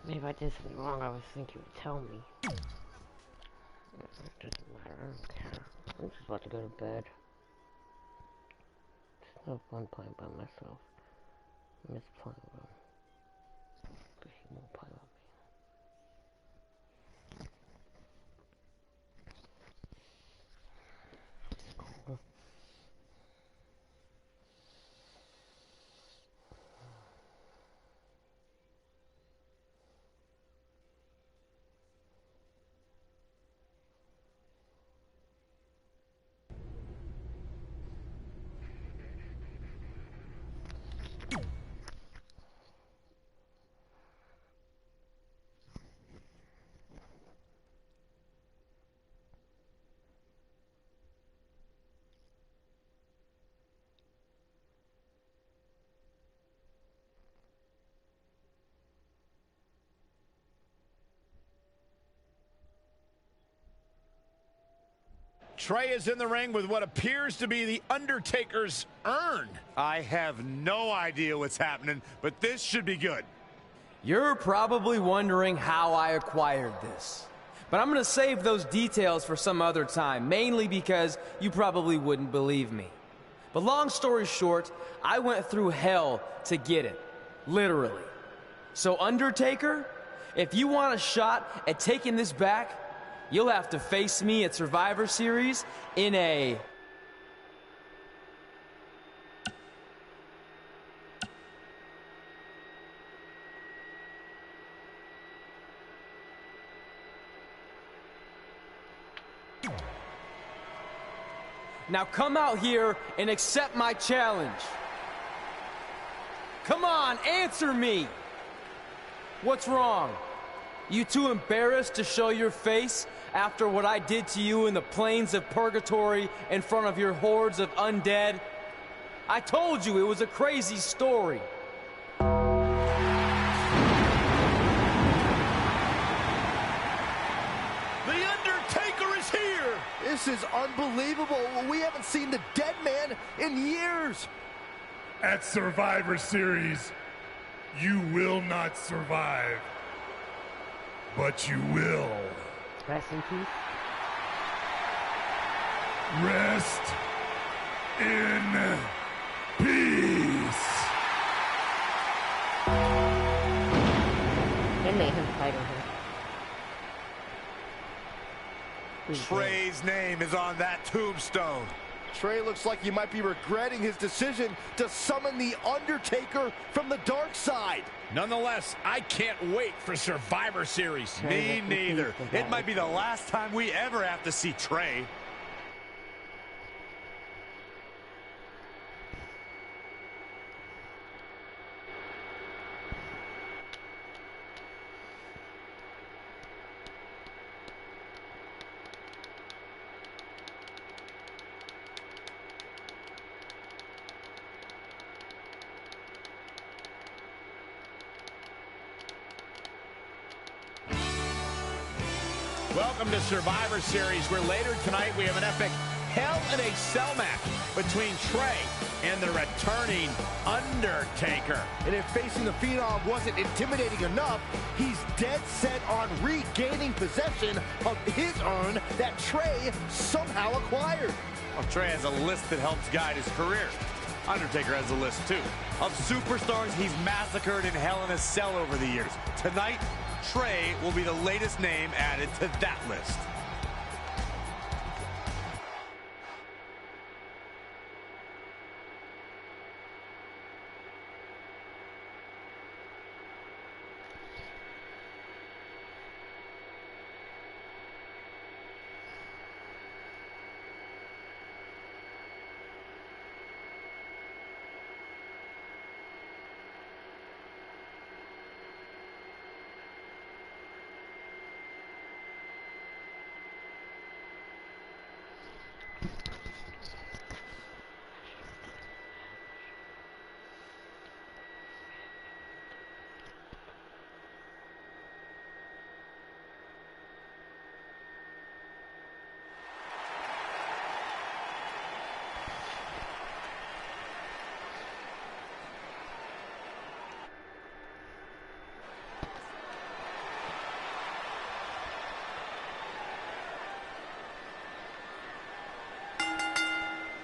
Maybe I did something wrong. I was thinking you would tell me. It doesn't matter. I don't care. I'm just about to go to bed. It's no fun playing by myself. I miss playing with him. But he won't play with me. It's cool. Trey is in the ring with what appears to be the Undertaker's urn. I have no idea what's happening, but this should be good. You're probably wondering how I acquired this. But I'm gonna save those details for some other time, mainly because you probably wouldn't believe me. But long story short, I went through hell to get it. Literally. So Undertaker, if you want a shot at taking this back, you'll have to face me at Survivor Series in a... Now come out here and accept my challenge. Come on, answer me! What's wrong? You too embarrassed to show your face after what I did to you in the plains of purgatory in front of your hordes of undead? I told you it was a crazy story. The Undertaker is here! This is unbelievable. We haven't seen the dead man in years. At Survivor Series, you will not survive. But you will. Rest in peace. Rest in peace. They made him fight with him. Trey's name is on that tombstone. Trey looks like he might be regretting his decision to summon the Undertaker from the dark side. Nonetheless, I can't wait for Survivor Series. Me neither. It might be the last time we ever have to see Trey. Welcome to Survivor Series, where later tonight we have an epic Hell in a Cell match between Trey and the returning Undertaker. And if facing the Phenom wasn't intimidating enough, he's dead set on regaining possession of his urn that Trey somehow acquired. Well, Trey has a list that helps guide his career. Undertaker has a list, too, of superstars he's massacred in Hell in a Cell over the years. Tonight, Trey will be the latest name added to that list.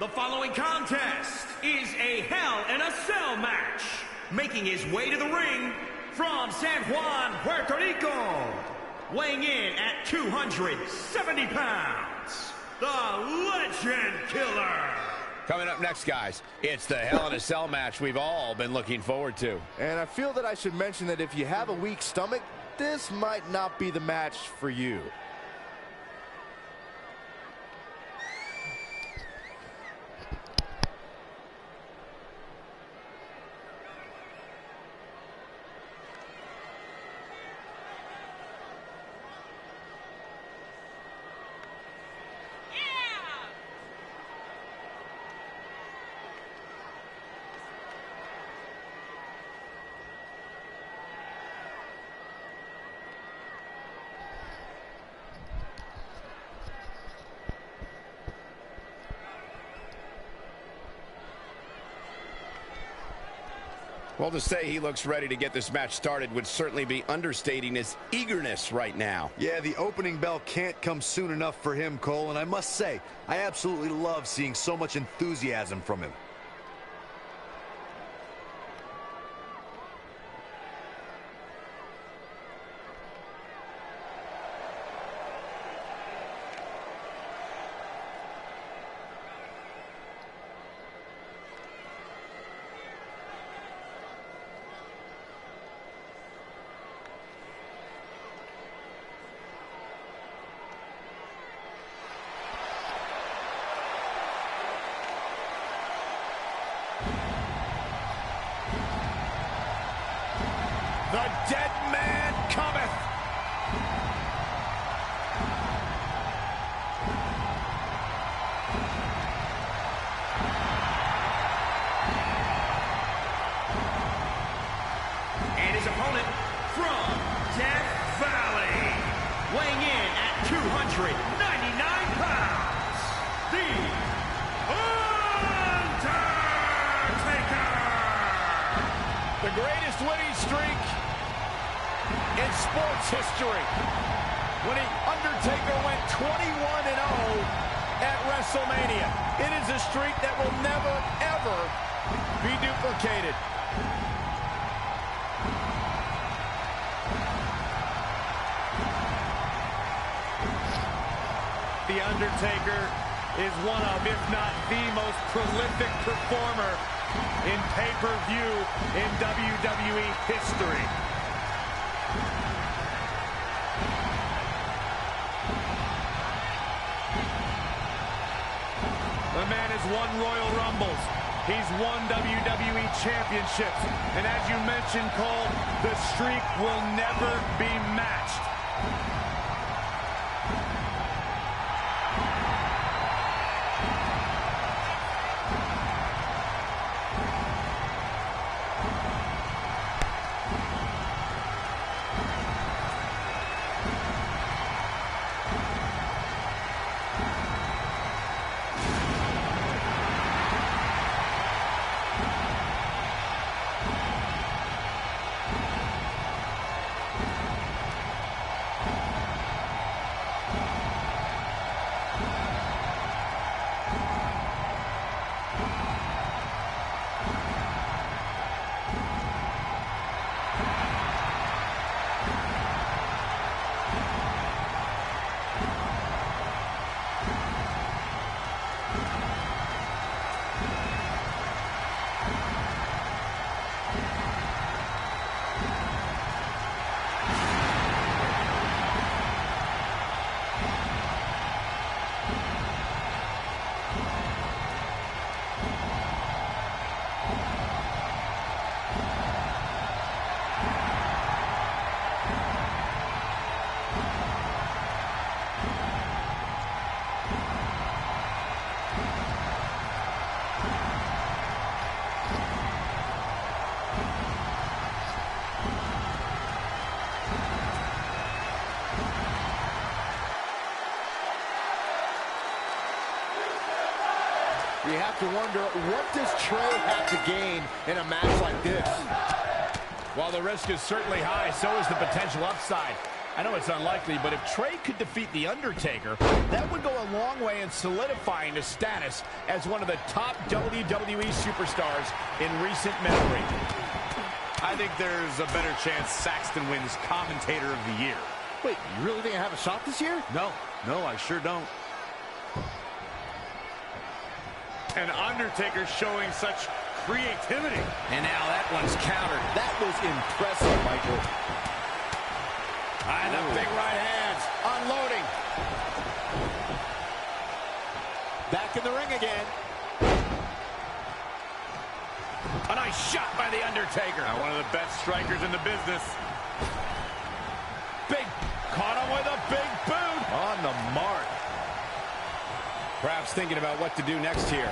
following contest is a Hell in a Cell match. Making his way to the ring from San Juan, Puerto Rico. Weighing in at 270 pounds, the Legend Killer. Coming up next, guys, it's the Hell in a Cell match we've all been looking forward to. And I feel that I should mention that if you have a weak stomach, this might not be the match for you. Well, to say he looks ready to get this match started would certainly be understating his eagerness right now. Yeah, the opening bell can't come soon enough for him, Cole, and I must say, I absolutely love seeing so much enthusiasm from him. The dead man cometh. And his opponent from Death Valley, weighing in at 299 pounds, the Undertaker! The greatest winning streak in sports history. When the Undertaker went 21-0 at WrestleMania. It is a streak that will never, ever be duplicated. The Undertaker is one of, if not the most prolific performer in pay-per-view in WWE history. The man has won Royal Rumbles. He's won WWE Championships. And as you mentioned, Cole, the streak will never be matched. You have to wonder, what does Trey have to gain in a match like this? While the risk is certainly high, so is the potential upside. I know it's unlikely, but if Trey could defeat The Undertaker, that would go a long way in solidifying his status as one of the top WWE superstars in recent memory. I think there's a better chance Saxton wins Commentator of the Year. Wait, you really think I have a shot this year? No, I sure don't. And Undertaker showing such creativity. And now that one's countered. That was impressive, Michael. And the big right hands, unloading. Back in the ring again. A nice shot by The Undertaker. Now one of the best strikers in the business. Big, caught him with a big boot. On the mark. Perhaps thinking about what to do next here.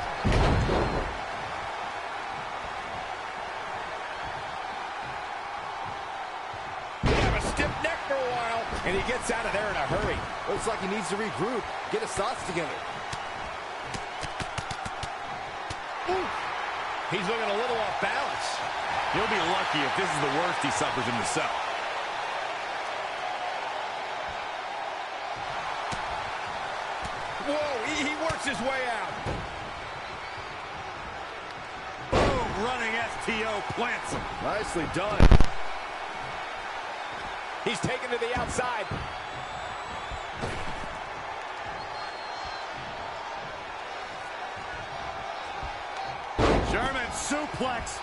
And he gets out of there in a hurry. Looks like he needs to regroup, get his thoughts together. Ooh. He's looking a little off balance. He'll be lucky if this is the worst he suffers in the cell. Whoa, he works his way out. Boom, running STO plants him. Nicely done. He's taken to the outside. German suplex,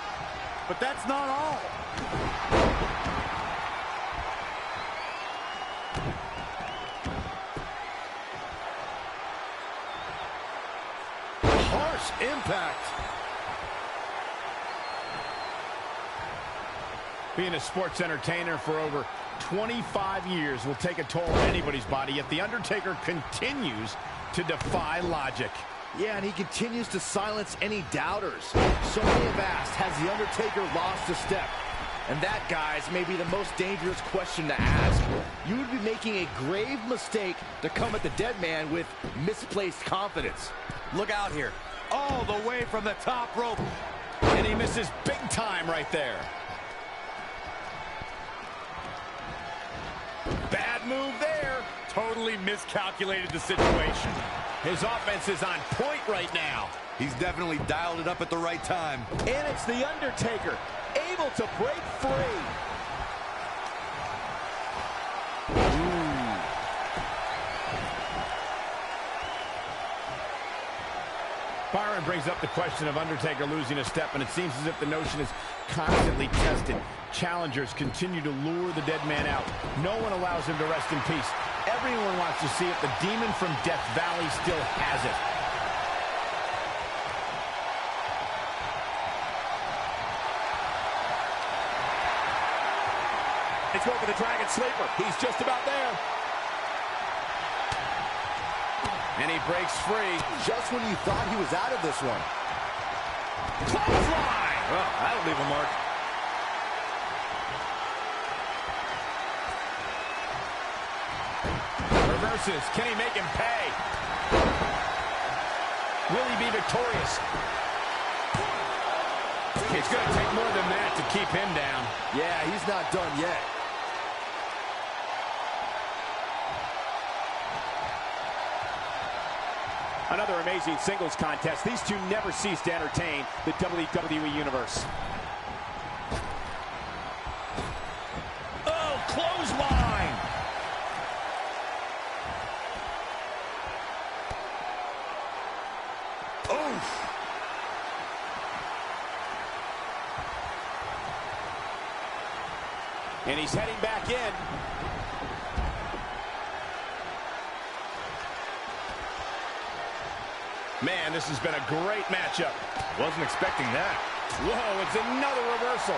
but that's not all. Harsh impact. Being a sports entertainer for over 25 years will take a toll on anybody's body, yet The Undertaker continues to defy logic. Yeah, and he continues to silence any doubters. So many have asked, has The Undertaker lost a step? And that, guys, may be the most dangerous question to ask. You would be making a grave mistake to come at the dead man with misplaced confidence. Look out here. All the way from the top rope. And he misses big time right there. Bad move there. Totally miscalculated the situation. His offense is on point right now. He's definitely dialed it up at the right time. And it's The Undertaker, able to break free. Byron brings up the question of Undertaker losing a step, and it seems as if the notion is constantly tested. Challengers continue to lure the dead man out. No one allows him to rest in peace. Everyone wants to see if the demon from Death Valley still has it. Let's go for the Dragon Sleeper. He's just about there. And he breaks free. Just when you thought he was out of this one. Clothesline! Well, that'll leave a mark. Reverses. Can he make him pay? Will he be victorious? It's going to take more than that to keep him down. Yeah, he's not done yet. Another amazing singles contest. These two never cease to entertain the WWE Universe. Oh, clothesline! Oof! And he's heading back in. Man, this has been a great matchup. Wasn't expecting that. Whoa, it's another reversal.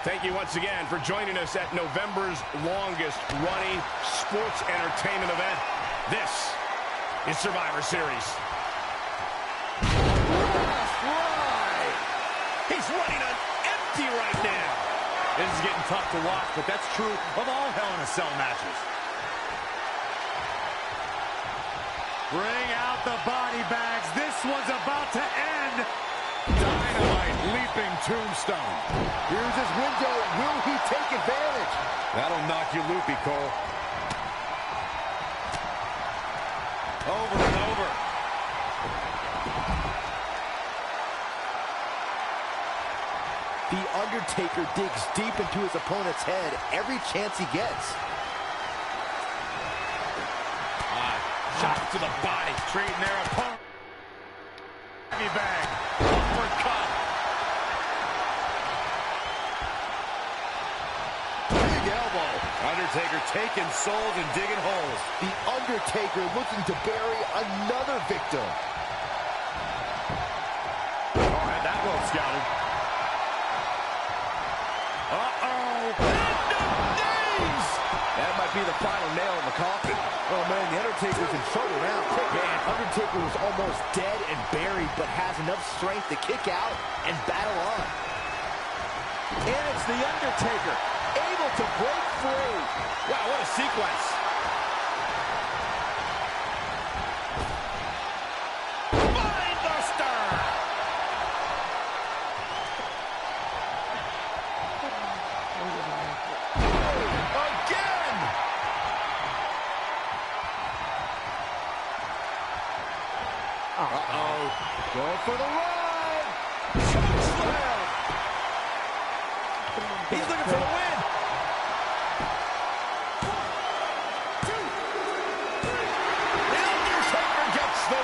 Thank you once again for joining us at November's longest running sports entertainment event. This is Survivor Series. Right. He's running on empty right now. This is getting tough to watch, but that's true of all Hell in a Cell matches. Bring out the body bags. This one's about to end. Dynamite leads Sweeping tombstone. Here's his window. Will he take advantage? That'll knock you loopy, Cole. Over and over. The Undertaker digs deep into his opponent's head every chance he gets. Shot to the body, treating their opponent. Heavy bag, uppercut. Big elbow. Undertaker taking souls and digging holes. The Undertaker looking to bury another victim. Oh, had that well scouted. That might be the final nail in the coffin. Oh, man, the Undertaker's in trouble now. Man, Undertaker was almost dead and buried, but has enough strength to kick out and battle on. And it's the Undertaker, able to break free. Wow, what a sequence. Mindbuster! Again! Uh-oh. Going for the run! Chokeslam! He's looking for the win! 1, 2, 3. The Undertaker gets the...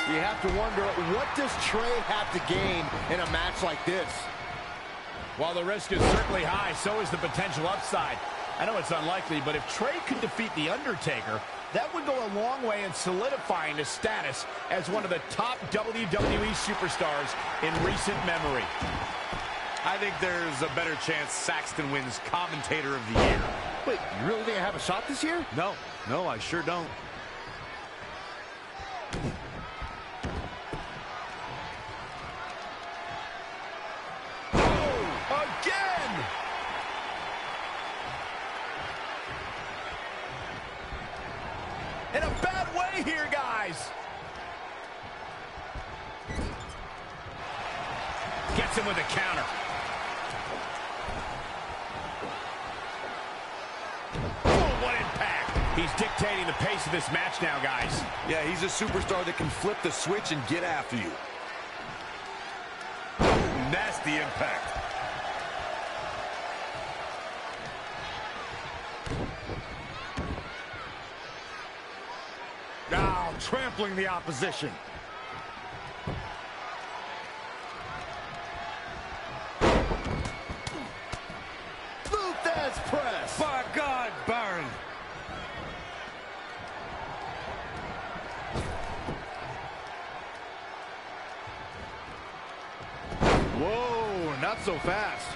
You have to wonder, what does Trey have to gain in a match like this? While the risk is certainly high, so is the potential upside. I know it's unlikely, but if Trey could defeat The Undertaker, that would go a long way in solidifying his status as one of the top WWE superstars in recent memory. I think there's a better chance Saxton wins Commentator of the Year. Wait, you really think I have a shot this year? No, I sure don't. Again! In a bad way here, guys. Gets him with a counter. Oh, what impact. He's dictating the pace of this match now, guys. Yeah, he's a superstar that can flip the switch and get after you. Nasty impact. Now trampling the opposition. Luthez press. By God, Baron. Whoa, not so fast.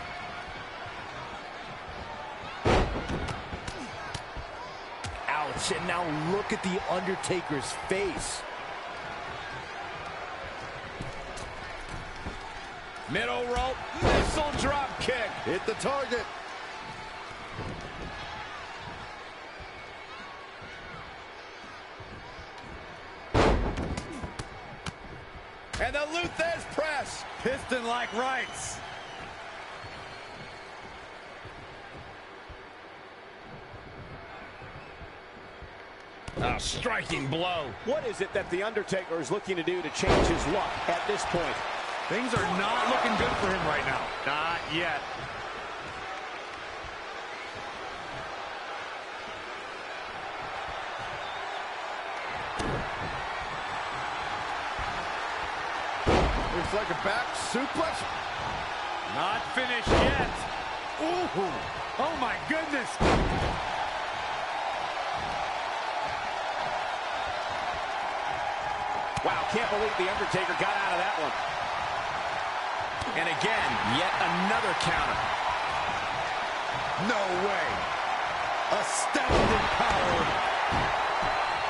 Ouch, and now look at the Undertaker's face. Middle rope, missile drop kick. Hit the target. And the Luthez press. Piston-like rights. A striking blow. What is it that The Undertaker is looking to do to change his luck at this point? Things are not looking good for him right now. Not yet. Looks like a back suplex. Not finished yet. Ooh. Oh, my goodness. Wow, can't believe The Undertaker got out of that one. And again, yet another counter. No way. Astounding power.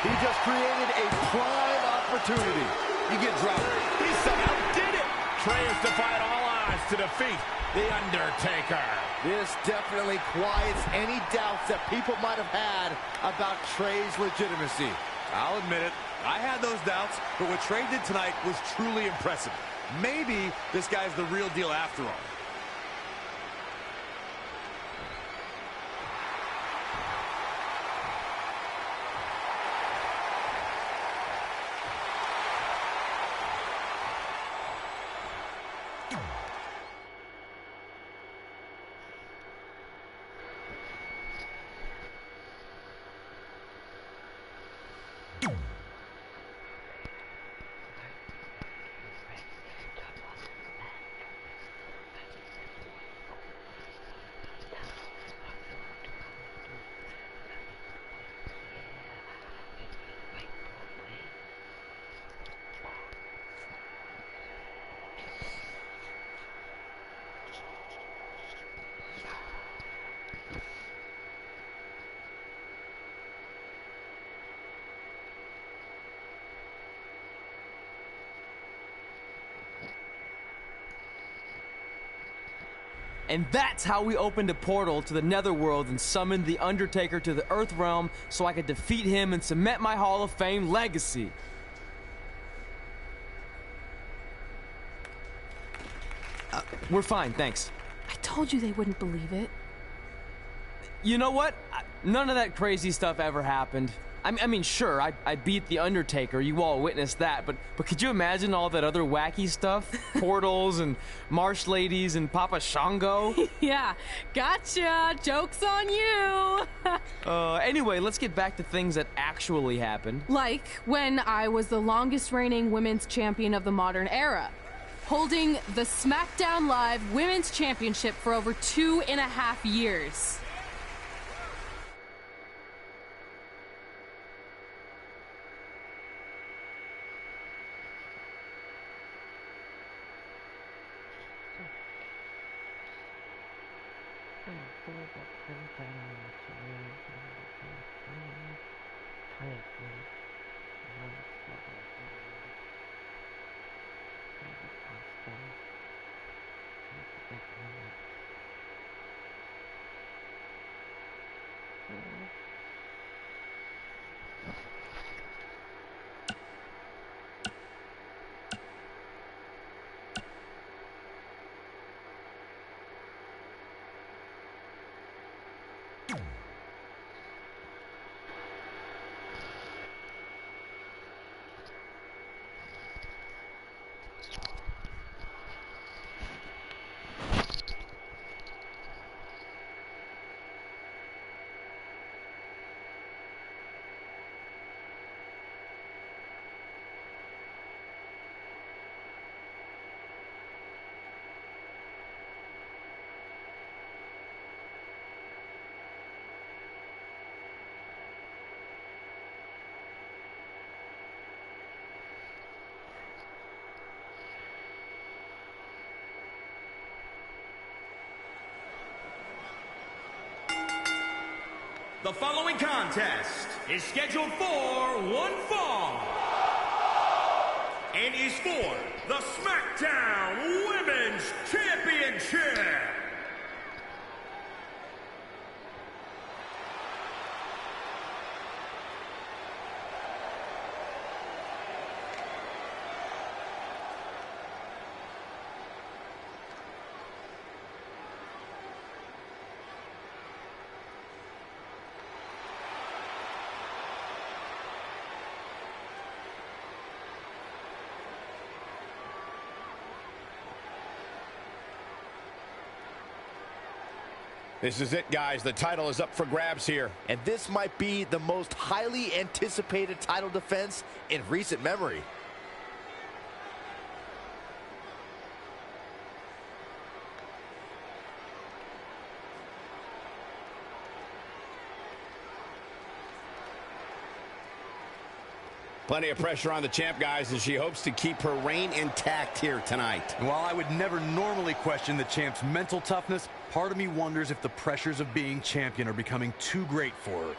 He just created a prime opportunity. You get dropped. He somehow did it. Trey has defied all odds to defeat The Undertaker. This definitely quiets any doubts that people might have had about Trey's legitimacy. I'll admit it. I had those doubts, but what Trey did tonight was truly impressive. Maybe this guy's the real deal after all. And that's how we opened a portal to the Netherworld and summoned The Undertaker to the Earth Realm so I could defeat him and cement my Hall of Fame legacy. We're fine, thanks. I told you they wouldn't believe it. You know what? None of that crazy stuff ever happened. I mean, sure, I beat The Undertaker, you all witnessed that, but could you imagine all that other wacky stuff? Portals and marsh ladies and Papa Shango? Yeah, gotcha! Joke's on you! Anyway, let's get back to things that actually happened. Like when I was the longest reigning women's champion of the modern era, holding the SmackDown Live Women's Championship for over 2.5 years. The following contest is scheduled for one fall and is for the SmackDown Women's Championship. This is it, guys. The title is up for grabs here. And this might be the most highly anticipated title defense in recent memory. Plenty of pressure on the champ, guys, as she hopes to keep her reign intact here tonight. And while I would never normally question the champ's mental toughness, part of me wonders if the pressures of being champion are becoming too great for her.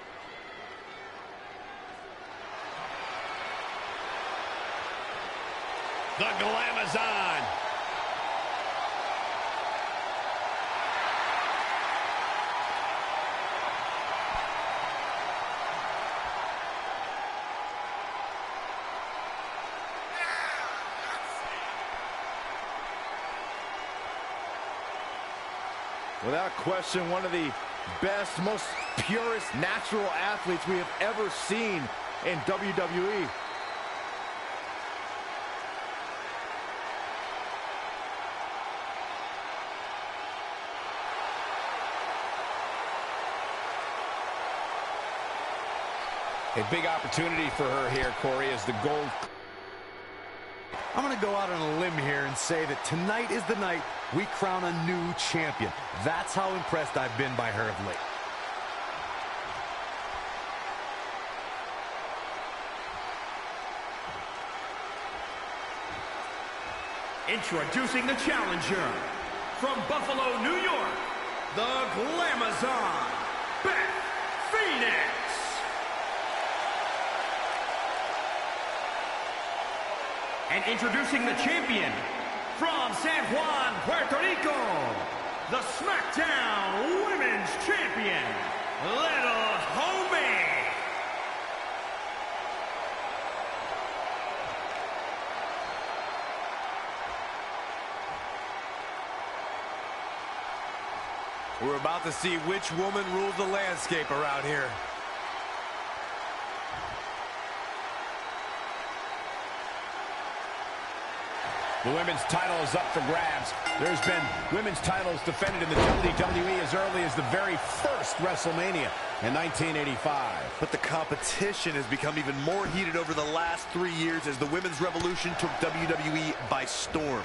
The Glamazon. Without question, one of the best, most purest natural athletes we have ever seen in WWE. A big opportunity for her here, Corey, as the gold. I'm going to go out on a limb here and say that tonight is the night we crown a new champion. That's how impressed I've been by her of late. Introducing the challenger from Buffalo, New York, the Glamazon, Beth Phoenix. And introducing the champion from San Juan, Puerto Rico, the SmackDown Women's Champion, Little Homie. We're about to see which woman rules the landscape around here. The women's title is up for grabs. There's been women's titles defended in the WWE as early as the very first WrestleMania in 1985. But the competition has become even more heated over the last 3 years as the women's revolution took WWE by storm.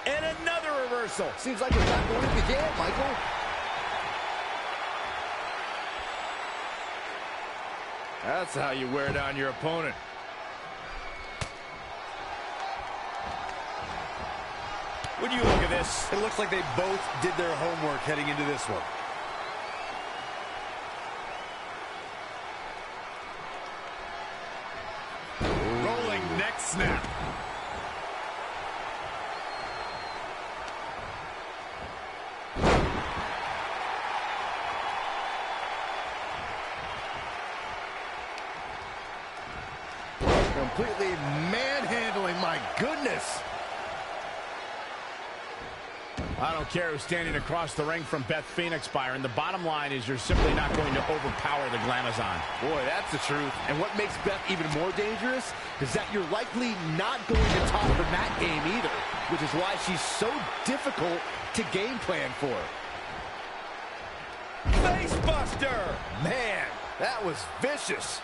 And another reversal. Seems like we're back where we began, Michael. That's how you wear down your opponent. When you look at this, It looks like they both did their homework heading into this one. Rolling neck snap. Completely manhandling, my goodness. I don't care who's standing across the ring from Beth Phoenix, Byron. The bottom line is you're simply not going to overpower the Glamazon. Boy, that's the truth. And what makes Beth even more dangerous is that you're likely not going to top her mat game either, which is why she's so difficult to game plan for. Facebuster! Man, that was vicious.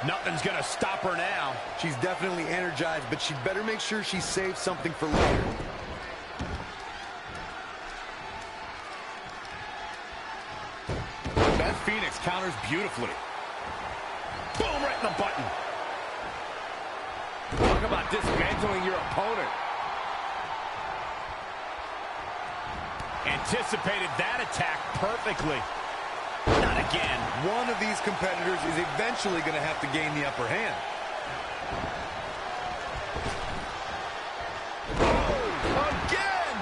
Nothing's going to stop her now. She's definitely energized, but she'd better make sure she saves something for later. Beth Phoenix counters beautifully. Boom, right in the button. Talk about dismantling your opponent. Anticipated that attack perfectly. Not again. One of these competitors is eventually going to have to gain the upper hand. Oh, again!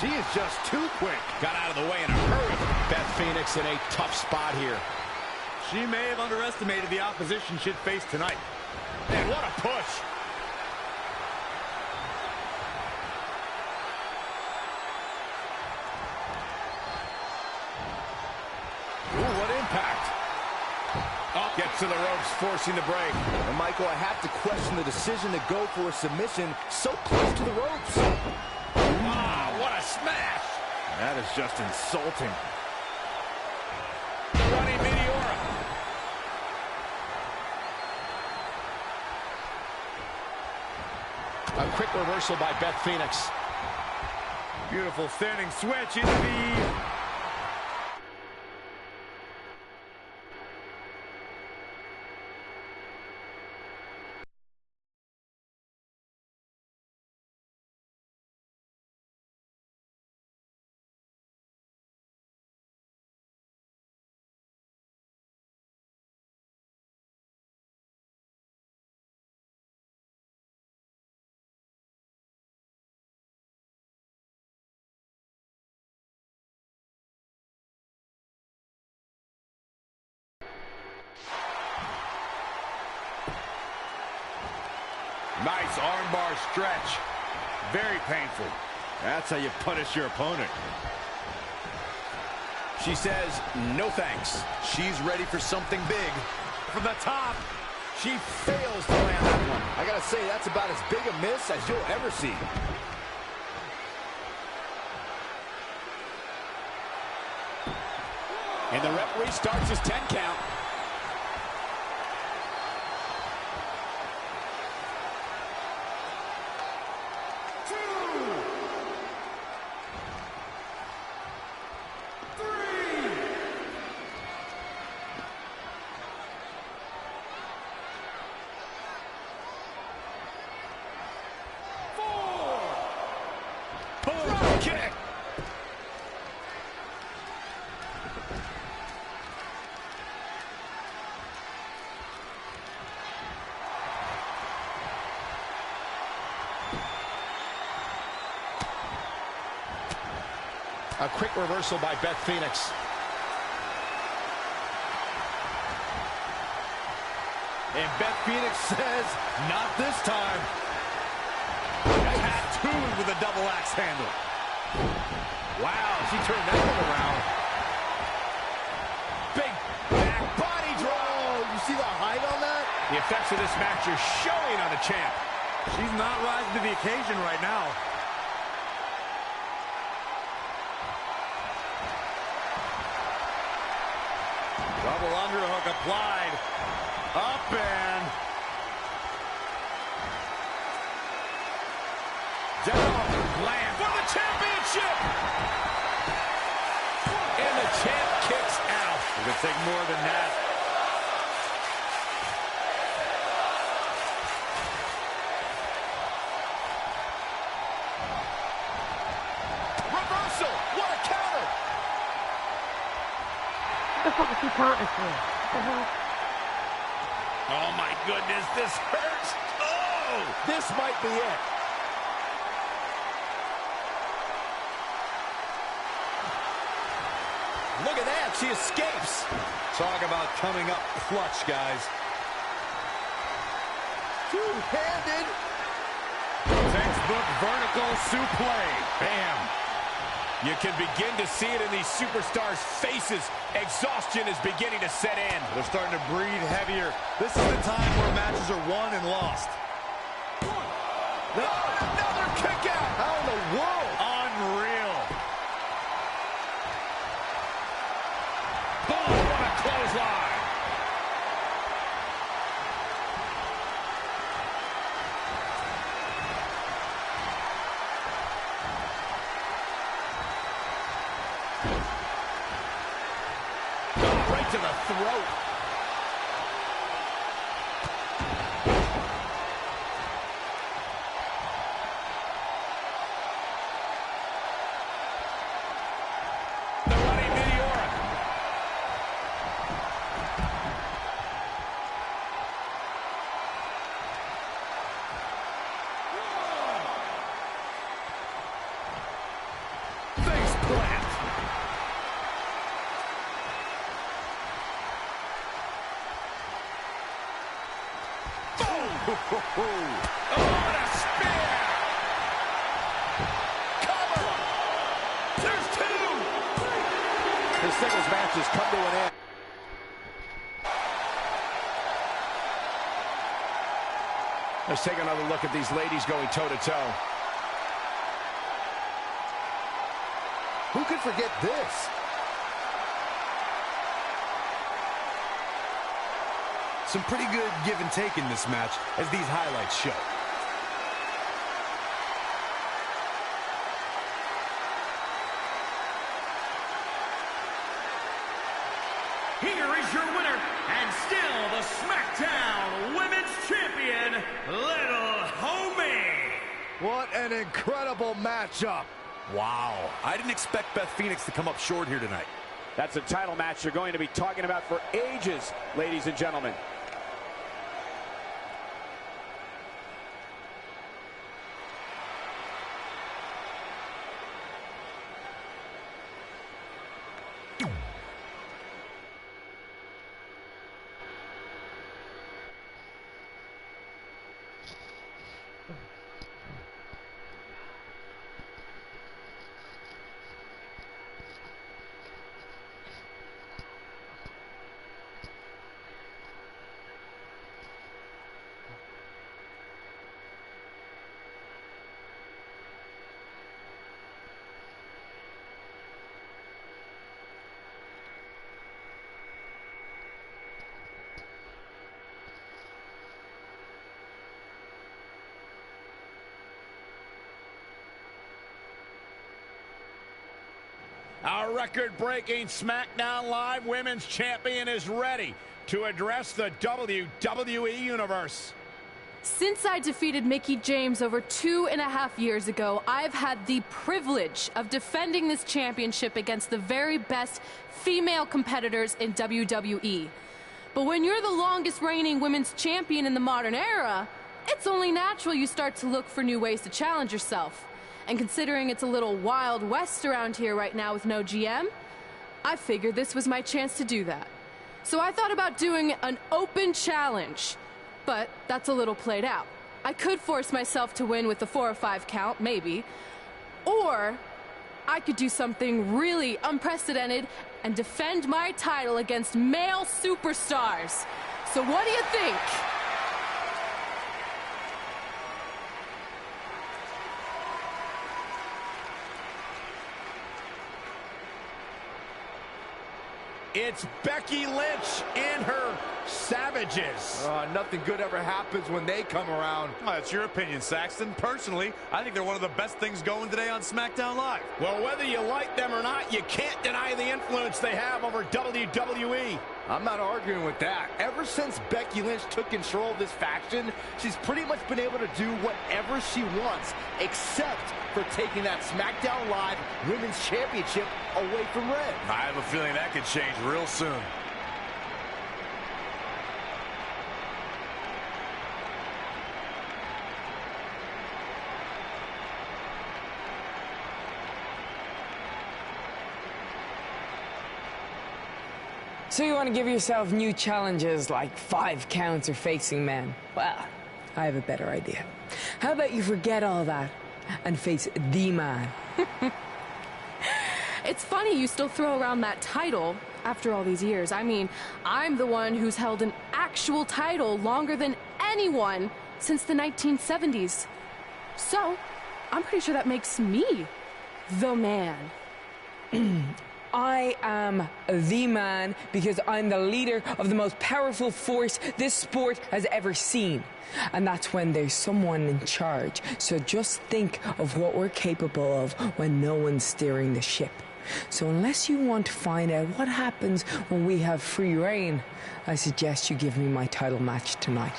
She is just too quick. Got out of the way in a hurry. Beth Phoenix in a tough spot here. She may have underestimated the opposition she'd face tonight. And what a push. Gets to the ropes, forcing the break. And Michael, I have to question the decision to go for a submission so close to the ropes. Ah, what a smash! That is just insulting. Running Meteora. A quick reversal by Beth Phoenix. Beautiful standing switch into the Nice armbar stretch. Very painful. That's how you punish your opponent. She says, no thanks. She's ready for something big. From the top. She fails to land that one. I gotta say, that's about as big a miss as you'll ever see. And the referee starts his 10 count. Kick. A quick reversal by Beth Phoenix. And Beth Phoenix says, not this time. Tattooed with a double axe handle. Wow, she turned that one around. Big back body drop. You see the height on that? The effects of this match are showing on the champ. She's not rising to the occasion right now. Double underhook applied. Up and down. Land for the championship. And the champ kicks out. It could take more than that. Reversal. What a counter. What the fuck is he counting for? What the hell? Oh my goodness, this hurts. Oh! This might be it. Look at that. She escapes. Talk about coming up clutch, guys. Two-handed. Textbook vertical suplex. Bam. You can begin to see it in these superstars' faces. Exhaustion is beginning to set in. They're starting to breathe heavier. This is the time where matches are won and lost. Another kick out. How in the world? Unreal. Boom, what a clothesline. Right to the throat. The running Meteora. Face plant. Oh, what a spear! Cover! There's two! The singles match has come to an end. Let's take another look at these ladies going toe-to-toe. Who could forget this? Some pretty good give and take in this match, as these highlights show. Here is your winner, and still the SmackDown Women's Champion, Little Homie. What an incredible matchup. Wow. I didn't expect Beth Phoenix to come up short here tonight. That's a title match you're going to be talking about for ages, ladies and gentlemen. Our record-breaking SmackDown Live Women's Champion is ready to address the WWE Universe. Since I defeated Mickie James over 2.5 years ago, I've had the privilege of defending this championship against the very best female competitors in WWE. But when you're the longest reigning women's champion in the modern era, it's only natural you start to look for new ways to challenge yourself. And considering it's a little Wild West around here right now with no GM, I figured this was my chance to do that. So I thought about doing an open challenge. But that's a little played out. I could force myself to win with the 4 or 5 count, maybe. Or I could do something really unprecedented and defend my title against male superstars. So what do you think? It's Becky Lynch and her Savages. Nothing good ever happens when they come around. Well, that's your opinion, Saxton. Personally, I think they're one of the best things going today on SmackDown Live. Well, whether you like them or not, you can't deny the influence they have over WWE. I'm not arguing with that. Ever since Becky Lynch took control of this faction, she's pretty much been able to do whatever she wants, except for taking that SmackDown Live Women's Championship away from Red. I have a feeling that could change real soon. So you want to give yourself new challenges like 5 counts or facing men? Well, I have a better idea. How about you forget all that and face the man? It's funny you still throw around that title after all these years. I mean, I'm the one who's held an actual title longer than anyone since the 1970s. So, I'm pretty sure that makes me the man. I am the man because I'm the leader of the most powerful force this sport has ever seen. And that's when there's someone in charge. So just think of what we're capable of when no one's steering the ship. So unless you want to find out what happens when we have free reign, I suggest you give me my title match tonight.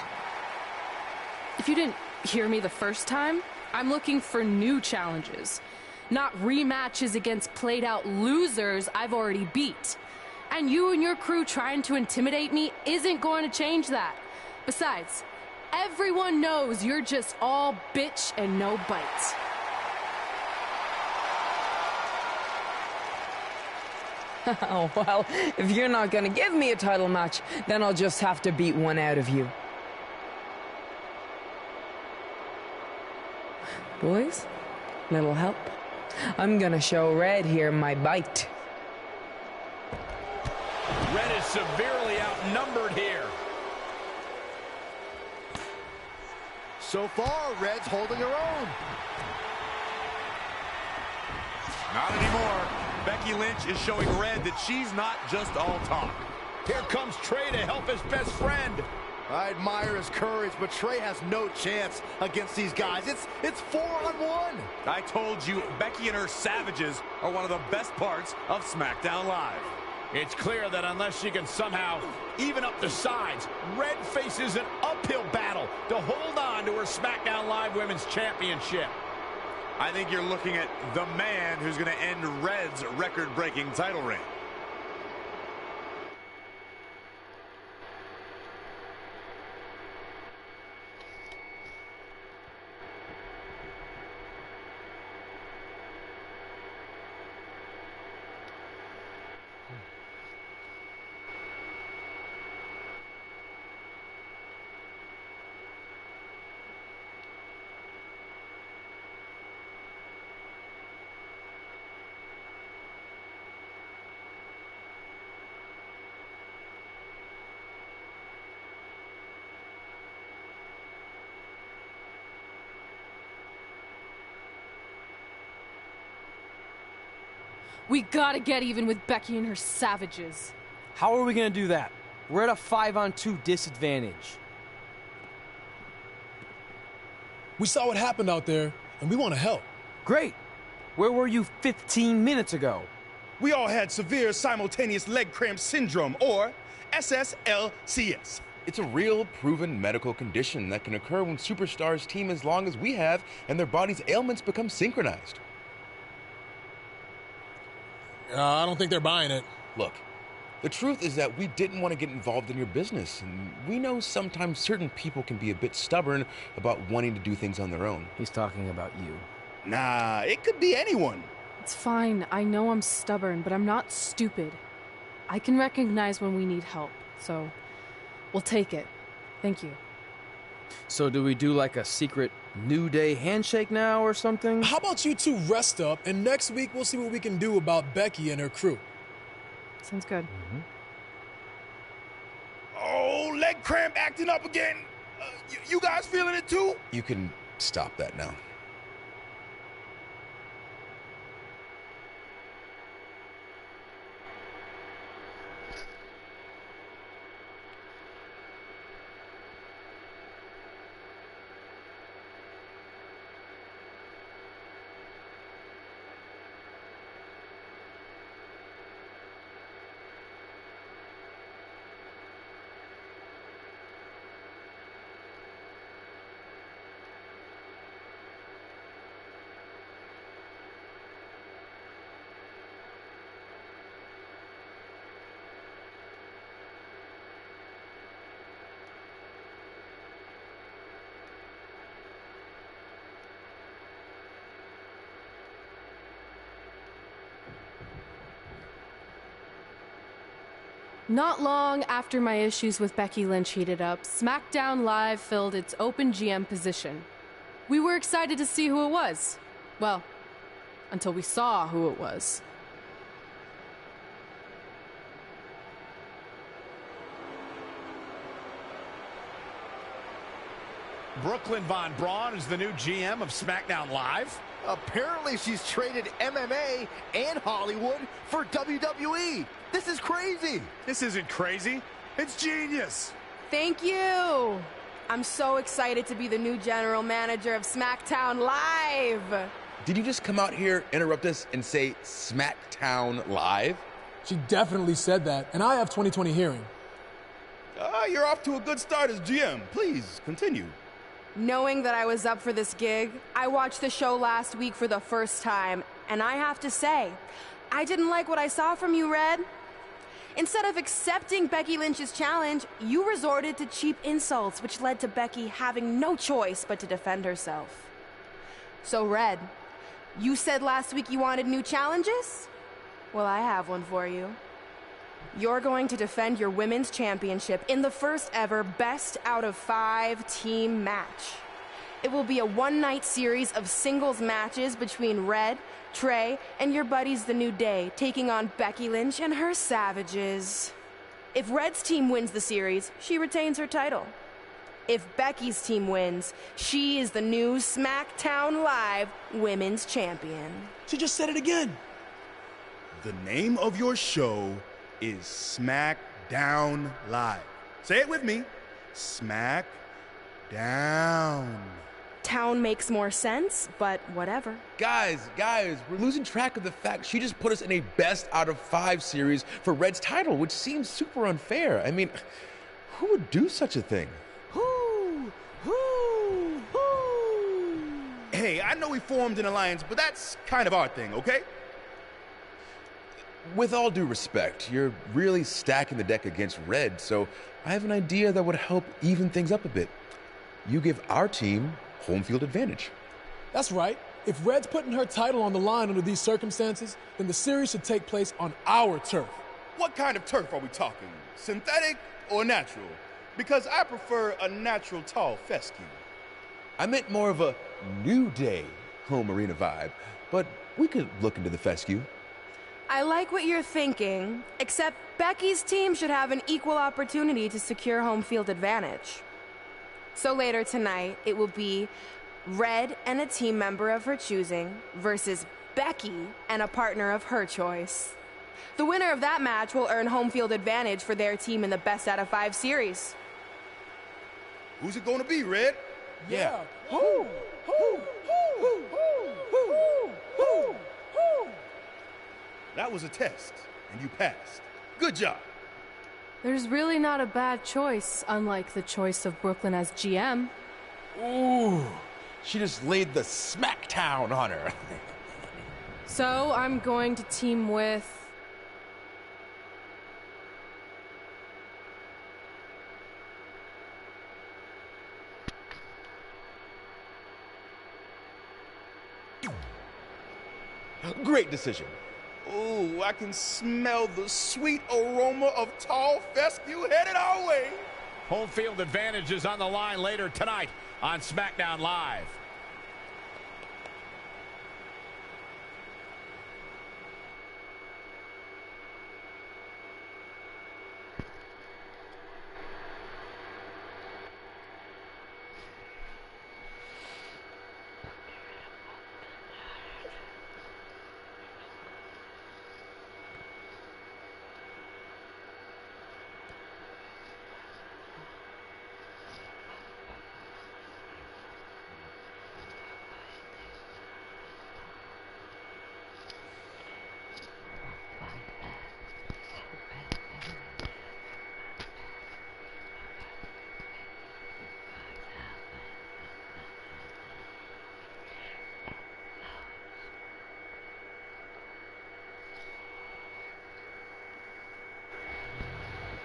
If you didn't hear me the first time, I'm looking for new challenges. Not rematches against played-out losers I've already beat. And you and your crew trying to intimidate me isn't going to change that. Besides, everyone knows you're just all bitch and no bite. Oh, well, if you're not going to give me a title match, then I'll just have to beat one out of you. Boys, little help? I'm gonna show Red here my bite. Red is severely outnumbered here. So far, Red's holding her own. Not anymore. Becky Lynch is showing Red that she's not just all talk. Here comes Trey to help his best friend. I admire his courage, but Trey has no chance against these guys. It's 4-on-1. I told you, Becky and her Savages are one of the best parts of SmackDown Live. It's clear that unless she can somehow even up the sides, Red faces an uphill battle to hold on to her SmackDown Live Women's Championship. I think you're looking at the man who's going to end Red's record-breaking title reign. We gotta get even with Becky and her Savages. How are we gonna do that? We're at a 5-on-2 disadvantage. We saw what happened out there, and we want to help. Great. Where were you 15 minutes ago? We all had severe simultaneous leg cramp syndrome, or SSLCS. It's a real, proven medical condition that can occur when superstars team as long as we have and their body's ailments become synchronized. I don't think they're buying it. Look, the truth is that we didn't want to get involved in your business, and we know sometimes certain people can be a bit stubborn about wanting to do things on their own. He's talking about you. Nah, it could be anyone. It's fine. I know I'm stubborn, but I'm not stupid. I can recognize when we need help, so we'll take it. Thank you. So do we do like a secret New Day handshake now or something? How about you two rest up, and next week we'll see what we can do about Becky and her crew. Sounds good. Oh, leg cramp acting up again. You guys feeling it too? You can stop that now. Not long after my issues with Becky Lynch heated up, SmackDown Live filled its open GM position. We were excited to see who it was. Well, until we saw who it was. Brooklyn Von Braun is the new GM of SmackDown Live. Apparently she's traded MMA and Hollywood for WWE. This is crazy. This isn't crazy. It's genius. Thank you. I'm so excited to be the new general manager of SmackDown Live. Did you just come out here, interrupt us, and say SmackDown Live? She definitely said that, and I have 20/20 hearing. You're off to a good start as GM. Please, continue. Knowing that I was up for this gig, I watched the show last week for the first time, and I have to say, I didn't like what I saw from you, Red. Instead of accepting Becky Lynch's challenge, you resorted to cheap insults, which led to Becky having no choice but to defend herself. So, Red, you said last week you wanted new challenges? Well, I have one for you. You're going to defend your women's championship in the first ever best out of 5 team match. It will be a one-night series of singles matches between Red, Trey, and your buddies The New Day, taking on Becky Lynch and her Savages. If Red's team wins the series, she retains her title. If Becky's team wins, she is the new SmackDown Live Women's Champion. She just said it again. The name of your show is SmackDown Live. Say it with me. SmackDown. Town makes more sense, but whatever. Guys, we're losing track of the fact she just put us in a best out of 5 series for Red's title, which seems super unfair. I mean, who would do such a thing? Hey, I know we formed an alliance, but that's kind of our thing, okay? With all due respect, you're really stacking the deck against Red, so I have an idea that would help even things up a bit. You give our team home field advantage. That's right. If Red's putting her title on the line under these circumstances, then the series should take place on our turf. What kind of turf are we talking? Synthetic or natural? Because I prefer a natural tall fescue. I meant more of a New Day home arena vibe, but we could look into the fescue. I like what you're thinking, except Becky's team should have an equal opportunity to secure home field advantage. So later tonight, it will be Red and a team member of her choosing versus Becky and a partner of her choice. The winner of that match will earn home field advantage for their team in the best out of 5 series. Who's it gonna be, Red? Yeah. Who? That was a test, and you passed. Good job. There's really not a bad choice, unlike the choice of Brooklyn as GM. Ooh, she just laid the smackdown on her. So I'm going to team with... Great decision. Ooh, I can smell the sweet aroma of tall fescue headed our way. Home field advantage is on the line later tonight on SmackDown Live.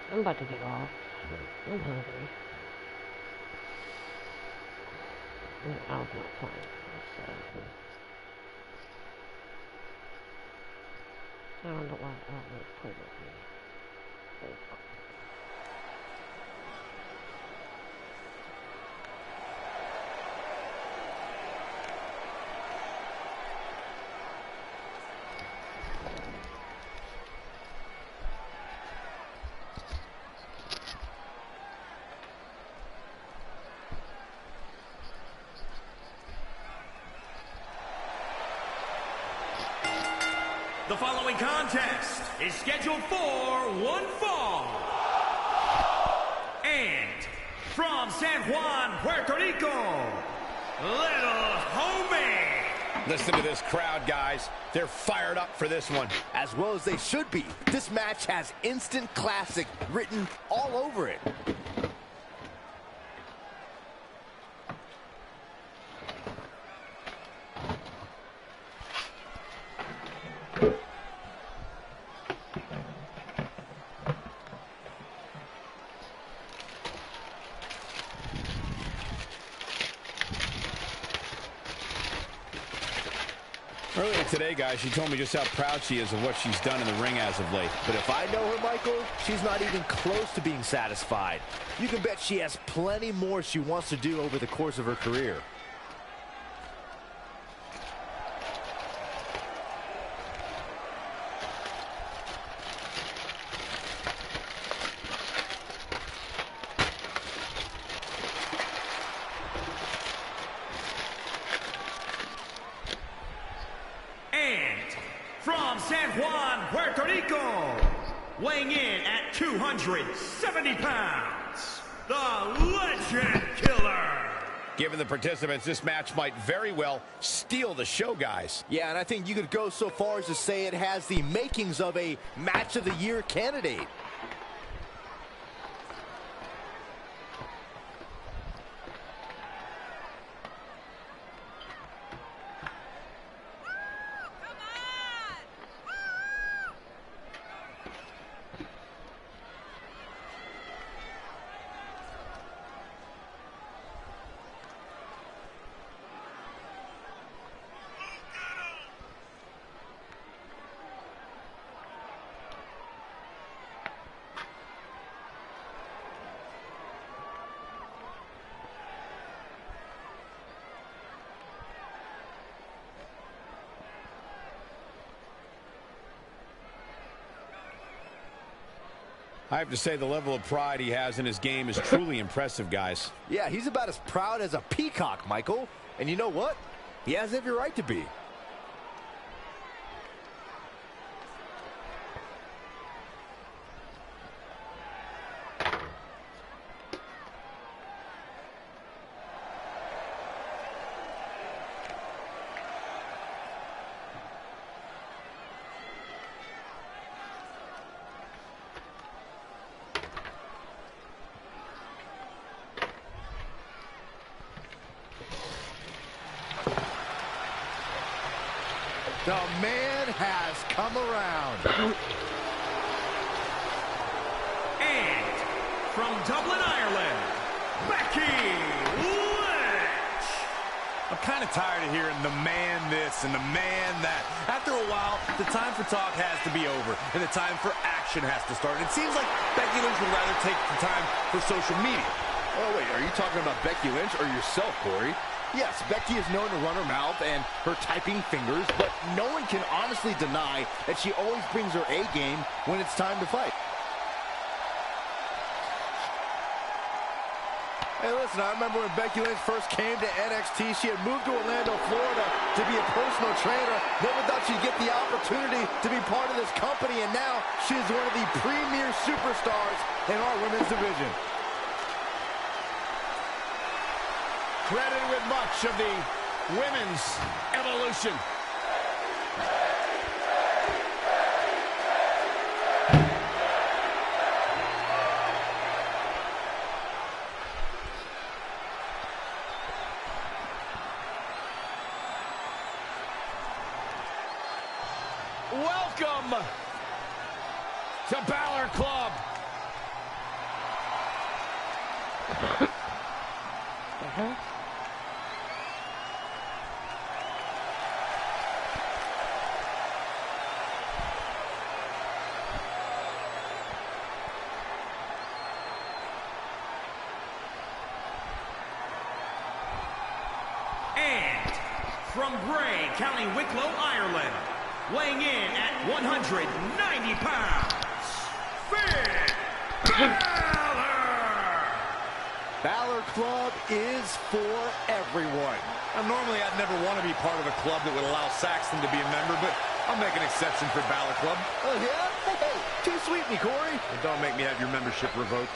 I'm about to get off. I'm hungry. I was not playing, so I don't know why I don't play with me. The following contest is scheduled for one fall. And from San Juan, Puerto Rico, Little Homie. Listen to this crowd, guys. They're fired up for this one. As well as they should be. This match has instant classic written all over it. Earlier today, guys, she told me just how proud she is of what she's done in the ring as of late. But if I know her, Michael, she's not even close to being satisfied. You can bet she has plenty more she wants to do over the course of her career. From San Juan, Puerto Rico, weighing in at 270 pounds, the Legend Killer. Given the participants, this match might very well steal the show, guys. Yeah, and I think you could go so far as to say it has the makings of a Match of the Year candidate. I have to say the level of pride he has in his game is truly impressive, guys. Yeah, he's about as proud as a peacock, Michael. And you know what? He has every right to be. The man has come around. And from Dublin, Ireland, Becky Lynch. I'm kind of tired of hearing the man this and the man that. After a while, the time for talk has to be over, and the time for action has to start. It seems like Becky Lynch would rather take the time for social media. Oh, wait, are you talking about Becky Lynch or yourself, Corey? Yes, Becky is known to run her mouth and her typing fingers, but no one can honestly deny that she always brings her A game when it's time to fight. Hey, listen, I remember when Becky Lynch first came to NXT, she had moved to Orlando, Florida to be a personal trainer. Never thought she'd get the opportunity to be part of this company, and now she is one of the premier superstars in our women's division. Credited with much of the women's evolution. Welcome to Balor Club. And from Bray, County Wicklow, Ireland, weighing in at 190 pounds, Finn Balor! Balor Club is for everyone. Now, normally, I'd never want to be part of a club that would allow Saxton to be a member, but I'll make an exception for Balor Club. Oh, yeah? Hey, too sweet me, Corey. And don't make me have your membership revoked.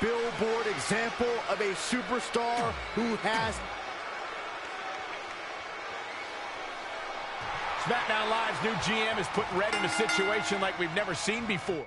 Billboard example of a superstar who has... SmackDown Live's new GM is putting Red in a situation like we've never seen before.